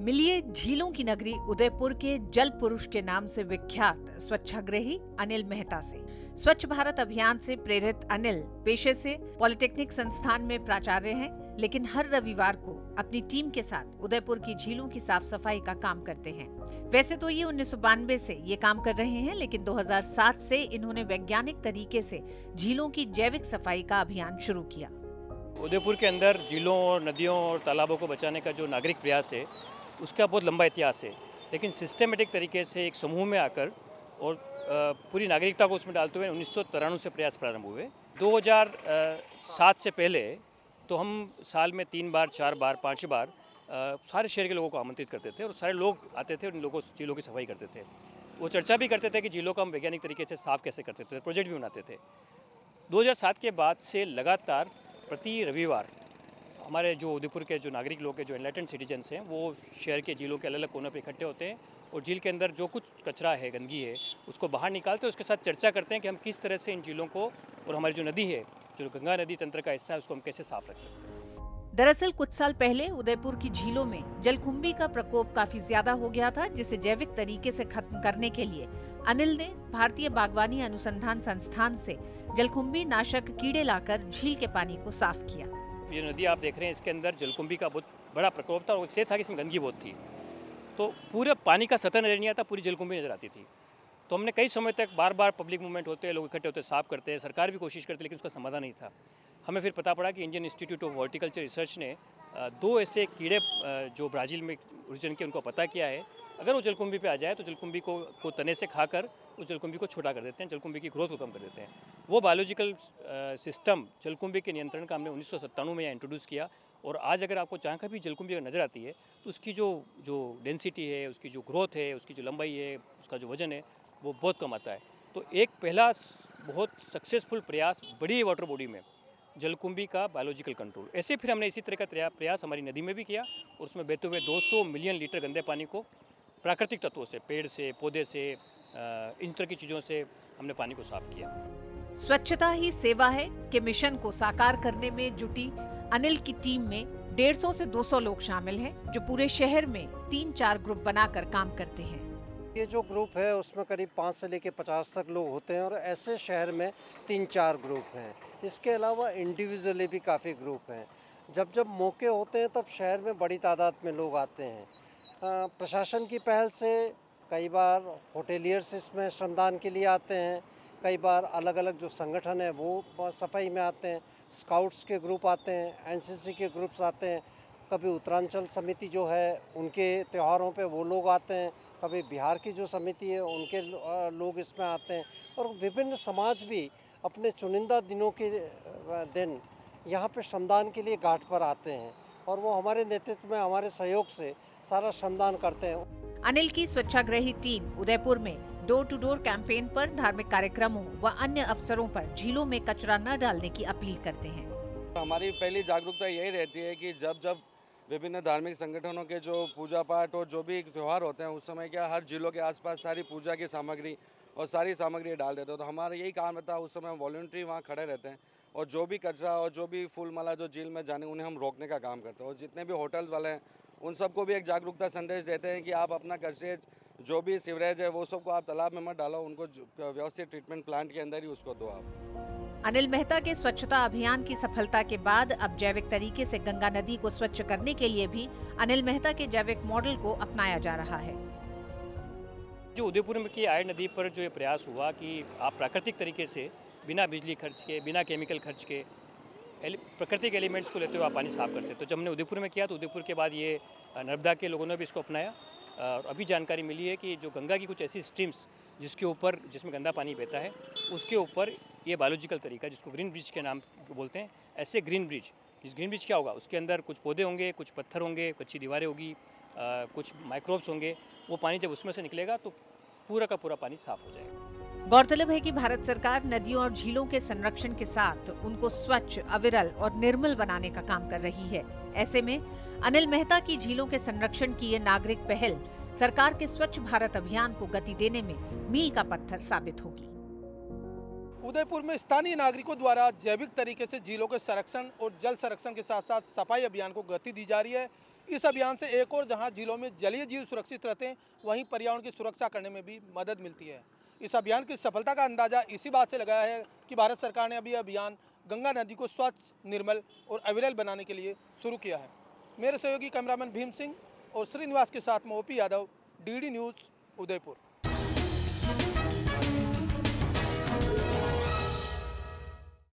मिलिए झीलों की नगरी उदयपुर के जल पुरुष के नाम से विख्यात स्वच्छाग्रही अनिल मेहता से। स्वच्छ भारत अभियान से प्रेरित अनिल पेशे से पॉलिटेक्निक संस्थान में प्राचार्य हैं, लेकिन हर रविवार को अपनी टीम के साथ उदयपुर की झीलों की साफ सफाई का काम करते हैं। वैसे तो ये 1992 से ये काम कर रहे हैं, लेकिन 2007 से इन्होंने वैज्ञानिक तरीके से झीलों की जैविक सफाई का अभियान शुरू किया। उदयपुर के अंदर झीलों और नदियों और तालाबों को बचाने का जो नागरिक प्रयास है उसका बहुत लंबा इतिहास है, लेकिन सिस्टमेटिक तरीके से एक समूह में आकर और पूरी नागरिकता को उसमें डालते हुए 1993 से प्रयास प्रारंभ हुए। 2007 से पहले तो हम साल में 3 बार 4 बार 5 बार सारे शहर के लोगों को आमंत्रित करते थे और सारे लोग आते थे और उन लोगों झीलों की सफाई करते थे। वो चर्चा भी करते थे कि झीलों को हम वैज्ञानिक तरीके से साफ़ कैसे करते थे, प्रोजेक्ट भी बनाते थे। 2007 के बाद से लगातार प्रति रविवार हमारे जो उदयपुर के जो नागरिक लोग हैं, जो एनलाइटेंड सिटीजन्स हैं, वो शहर के झीलों के अलग अलग कोनों पे इकट्ठे होते हैं और झील के अंदर जो कुछ कचरा है, गंदगी है, उसको बाहर निकालते हैं। उसके साथ चर्चा करते हैं कि हम किस तरह से इन झीलों को और हमारी जो नदी है, जो गंगा नदी तंत्र का हिस्सा है, उसको हम कैसे साफ रख सकते हैं। दरअसल कुछ साल पहले उदयपुर की झीलों में जलकुंभी का प्रकोप काफी ज्यादा हो गया था, जिसे जैविक तरीके से खत्म करने के लिए अनिल ने भारतीय बागवानी अनुसंधान संस्थान से जलकुंभी नाशक कीड़े लाकर झील के पानी को साफ किया। ये नदी आप देख रहे हैं, इसके अंदर जलकुंभी का बहुत बड़ा प्रकोप था और इससे था कि इसमें गंदगी बहुत थी, तो पूरे पानी का सतह नजर नहीं आता, पूरी जलकुंभी नजर आती थी। तो हमने कई समय तक बार बार पब्लिक मूवमेंट होते हैं, लोग इकट्ठे होते, साफ करते हैं, सरकार भी कोशिश करती है, लेकिन उसका समाधान नहीं था। हमें फिर पता पड़ा कि Indian institute of horticulture research ने 2 ऐसे कीड़े जो ब्राज़ील में ओरिजिन के, उनको पता किया है। अगर वो जलकुंभी पे आ जाए तो जलकुंभी को तने से खाकर उस जलकुंभी को छोटा कर देते हैं, जलकुंभी की ग्रोथ को कम कर देते हैं। वो बायोलॉजिकल सिस्टम जलकुंभी के नियंत्रण का हमने 1997 में यहाँ इंट्रोड्यूस किया और आज अगर आपको जहाँ कभी जलकुंभी नज़र आती है तो उसकी जो डेंसिटी है, उसकी जो ग्रोथ है, उसकी जो लंबाई है, उसका जो वजन है, वो बहुत कम आता है। तो एक पहला बहुत सक्सेसफुल प्रयास बड़ी वाटर बॉडी में जलकुंभी का बायोलॉजिकल कंट्रोल। ऐसे फिर हमने इसी तरह का प्रयास हमारी नदी में भी किया और उसमें बहते हुए 200 मिलियन लीटर गंदे पानी को प्राकृतिक तत्वों से, पेड़ से, पौधे से, इन तरह की चीज़ों से हमने पानी को साफ किया। स्वच्छता ही सेवा है के मिशन को साकार करने में जुटी अनिल की टीम में 150 से 200 लोग शामिल हैं, जो पूरे शहर में 3-4 ग्रुप बनाकर काम करते हैं। ये जो ग्रुप है उसमें करीब 5 से लेकर 50 तक लोग होते हैं और ऐसे शहर में 3-4 ग्रुप हैं। इसके अलावा इंडिविजुअली भी काफ़ी ग्रुप हैं। जब जब मौके होते हैं तब शहर में बड़ी तादाद में लोग आते हैं। प्रशासन की पहल से कई बार होटेलियर्स इसमें श्रमदान के लिए आते हैं, कई बार अलग अलग जो संगठन है वो सफाई में आते हैं, स्काउट्स के ग्रुप आते हैं, एनसीसी के ग्रुप्स आते हैं, कभी उत्तरांचल समिति जो है उनके त्योहारों पे वो लोग आते हैं, कभी बिहार की जो समिति है उनके लोग इसमें आते हैं और विभिन्न समाज भी अपने चुनिंदा दिनों के दिन यहाँ पे श्रमदान के लिए घाट पर आते हैं और वो हमारे नेतृत्व में, हमारे सहयोग से सारा श्रमदान करते हैं। अनिल की स्वच्छाग्रही टीम उदयपुर में डोर टू डोर कैंपेन पर, धार्मिक कार्यक्रमों व अन्य अवसरों पर झीलों में कचरा न डालने की अपील करते हैं। हमारी पहली जागरूकता यही रहती है कि जब विभिन्न धार्मिक संगठनों के जो पूजा पाठ और जो भी त्यौहार होते हैं उस समय क्या हर झीलों के आसपास सारी पूजा की सामग्री और सारी सामग्री डाल देते हैं। तो हमारा यही काम रहता है, उस समय वॉलंटरी वहाँ खड़े रहते हैं और जो भी कचरा और जो भी फूल माला जो झील में जाने उन्हें हम रोकने का काम करते हैं। और जितने भी होटल्स वाले हैं उन सबको भी एक जागरूकता संदेश देते हैं कि आप अपना कचरे जो भी सीवरेज है वो सबको आप तालाब में मत डालो, उनको व्यवस्थित ट्रीटमेंट प्लांट के अंदर ही उसको दो आप। अनिल मेहता के स्वच्छता अभियान की सफलता के बाद अब जैविक तरीके से गंगा नदी को स्वच्छ करने के लिए भी अनिल मेहता के जैविक मॉडल को अपनाया जा रहा है। जो उदयपुर में की आय नदी पर जो ये प्रयास हुआ कि आप प्राकृतिक तरीके से बिना बिजली खर्च के, बिना केमिकल खर्च के प्राकृतिक एलिमेंट्स को लेते हुए आप पानी साफ कर सकते। तो जब हमने उदयपुर में किया तो उदयपुर के बाद ये नर्मदा के लोगों ने भी इसको अपनाया और अभी जानकारी मिली है कि जो गंगा की कुछ ऐसी स्ट्रीम्स जिसमें गंदा पानी बहता है उसके ऊपर ये बायोलॉजिकल तरीका जिसको ग्रीन ब्रिज के नाम बोलते हैं, ऐसे ग्रीन ब्रिज, इस ग्रीन ब्रिज क्या होगा, उसके अंदर कुछ पौधे होंगे, कुछ पत्थर होंगे, कच्ची दीवारें होगी, कुछ माइक्रोब्स होंगे, वो पानी जब उसमें से निकलेगा तो पूरा का पूरा पानी साफ हो जाएगा। गौरतलब है कि भारत सरकार नदियों और झीलों के संरक्षण के साथ उनको स्वच्छ, अविरल और निर्मल बनाने का काम कर रही है। ऐसे में अनिल मेहता की झीलों के संरक्षण की ये नागरिक पहल सरकार के स्वच्छ भारत अभियान को गति देने में मील का पत्थर साबित होगी। उदयपुर में स्थानीय नागरिकों द्वारा जैविक तरीके से झीलों के संरक्षण और जल संरक्षण के साथ साथ सफाई अभियान को गति दी जा रही है। इस अभियान से एक और जहां जिलों में जलीय जीव सुरक्षित रहते हैं, वहीं पर्यावरण की सुरक्षा करने में भी मदद मिलती है। इस अभियान की सफलता का अंदाजा इसी बात से लगाया है कि भारत सरकार ने अभी अभियान गंगा नदी को स्वच्छ, निर्मल और अविरल बनाने के लिए शुरू किया है। मेरे सहयोगी कैमरामैन भीम सिंह और श्रीनिवास के साथ में OP Yadav, DD news, Udaipur.